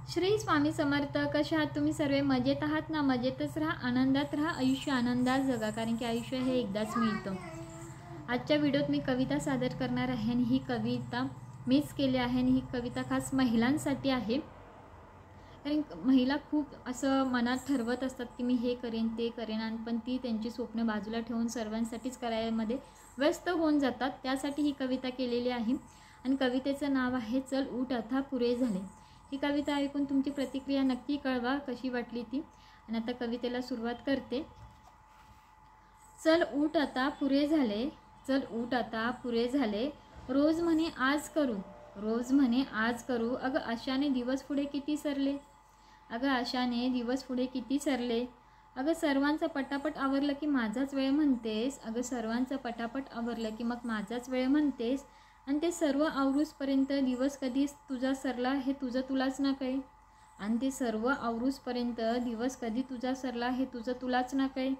श्री स्वामी समर्थ. कशा आहात तुम्ही सर्व? मजेत आहात ना? मजेतच राहा, आनंदात राहा, आयुष्य आनंदात जगा, कारण की आयुष्य हे एकदाच मिळतं. आजच्या व्हिडिओत मी कविता सादर करणार आहे आणि ही कविता मीच केली आहे आणि ही कविता खास महिलांसाठी आहे. कारण महिला खूप असं मनात ठरवत असतात की मी हे करेन ते करेन, आणि पण ती त्यांची स्वप्न बाजूला ठेवून सर्वांसाठीच करायमध्ये व्यस्त होऊन जातात. त्यासाठी ही कविता केलेली आहे आणि कवितेचं नाव आहे चल उठ आता पुरे झाले. ही कविता ऐकून तुमची प्रतिक्रिया नक्की कळवा, कशी वाटली ती. आणि आता कवितेला सुरुवात करते. चल उठ आता पुरे झाले, चल उठ आता पुरे झाले, रोज म्हणे आज करू, रोज म्हणे आज करू, अगं आशाने दिवस पुढे किती सरले, अगं आशाने दिवस पुढे किती सरले, अगं सर्वांचं पटापट आवरलं की माझाच वेळ म्हणतेस, अगं सर्वांचं पटापट आवरलं की मग माझाच वेळ म्हणतेस, आणि ते सर्व आवरूसपर्यंत दिवस कधी तुझा सरला हे तुझं तुलाच ना कळे, आणि ते सर्व आवरूसपर्यंत दिवस कधी तुझा सरला हे तुझं तुलाच ना कळे,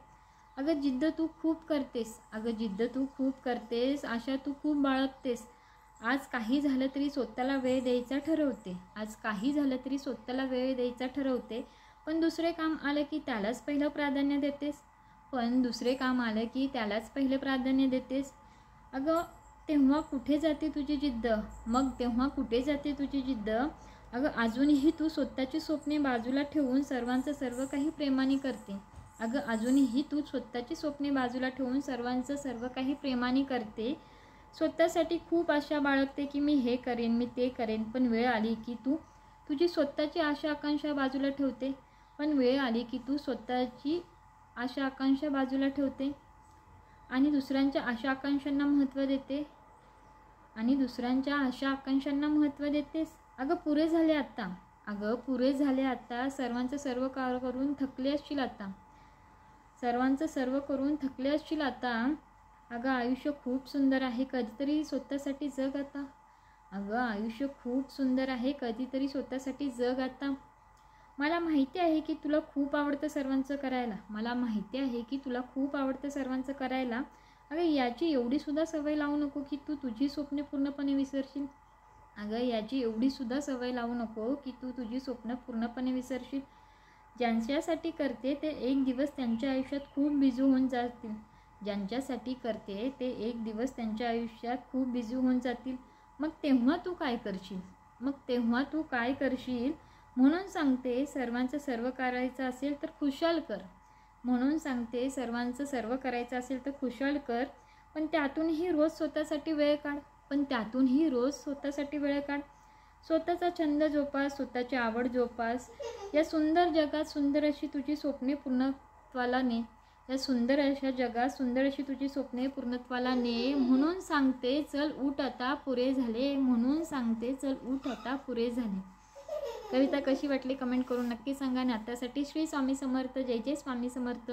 अगं जिद्द तू खूप करतेस, अगं जिद्द तू खूप करतेस, आशा तू खूप बाळगतेस, आज काही झालं तरी स्वतःला वेळ द्यायचा ठरवते, आज काही झालं तरी स्वतःला वेळ द्यायचा ठरवते, पण दुसरे काम आलं की त्यालाच पहिलं प्राधान्य देतेस, पण दुसरे काम आलं की त्यालाच पहिलं प्राधान्य देतेस, अगं तेव्हा कुठे जाते तुझी जिद्द, मग तेव्हा कुठे जाते तुझी जिद्द, अगं अजूनही तू स्वतःची स्वप्ने बाजूला ठेवून सर्वांचं सर्व काही प्रेमाने करते, अगं अजूनही तू स्वतःची स्वप्ने बाजूला ठेवून सर्वांचं सर्व काही प्रेमाने करते, स्वतःसाठी खूप आशा बाळगते की मी हे करेन मी ते करेन, पण वेळ आली की तू तुझी स्वतःची आशा आकांक्षा बाजूला ठेवते, पण वेळ आली की तू स्वतःची आशा आकांक्षा बाजूला ठेवते आणि दुसऱ्यांच्या आशा आकांक्षांना महत्त्व देते, आणि दुसऱ्यांच्या आशा आकांक्षांना महत्त्व देतेस. अगं पुरे झाले आता, अगं पुरे झाले आता, सर्वांचं सर्व करून थकले असशील आता, सर्वांचं सर्व करून थकले असशील आता, अगं आयुष्य खूप सुंदर आहे, कधीतरी स्वतःसाठी जग आता, अगं आयुष्य खूप सुंदर आहे, कधीतरी स्वतःसाठी जग आता, मला माहिती आहे की तुला खूप आवडतं सर्वांचं करायला, मला माहिती आहे की तुला खूप आवडतं सर्वांचं करायला, अगं याची एवढीसुद्धा सवय लावू नको की तू तुझी स्वप्ने पूर्णपणे विसरशील, अगं याची एवढीसुद्धा सवय लावू नको की तू तुझी स्वप्न पूर्णपणे विसरशील, ज्यांच्यासाठी करते ते एक दिवस त्यांच्या आयुष्यात खूप बिझी होऊन जातील, ज्यांच्यासाठी करते ते एक दिवस त्यांच्या आयुष्यात खूप बिझी होऊन जातील, मग तेव्हा तू काय करशील, मग तेव्हा तू काय करशील, म्हणून सांगते सर्वांचं सर्व करायचं असेल तर खुशाल कर, म्हणून सांगते सर्वांचं सर्व करायचं असेल तर खुशाल कर, पण त्यातूनही रोज स्वतःसाठी वेळ काढ, पण त्यातूनही रोज स्वतःसाठी वेळ काढ, स्वतःचा छंद जोपास, स्वतःची आवड जोपास, या सुंदर जगात सुंदर अशी तुझी स्वप्ने पूर्णत्वाला ने, या सुंदर अशा जगात सुंदर अशी तुझी स्वप्ने पूर्णत्वाला ने, म्हणून सांगते चल उठ आता पुरे झाले, म्हणून सांगते चल उठ आता पुरे झाले. कविता कशी वाटली कमेंट करून नक्की सांगा. आणि आतासाठी श्री स्वामी समर्थ. जय जय स्वामी समर्थ.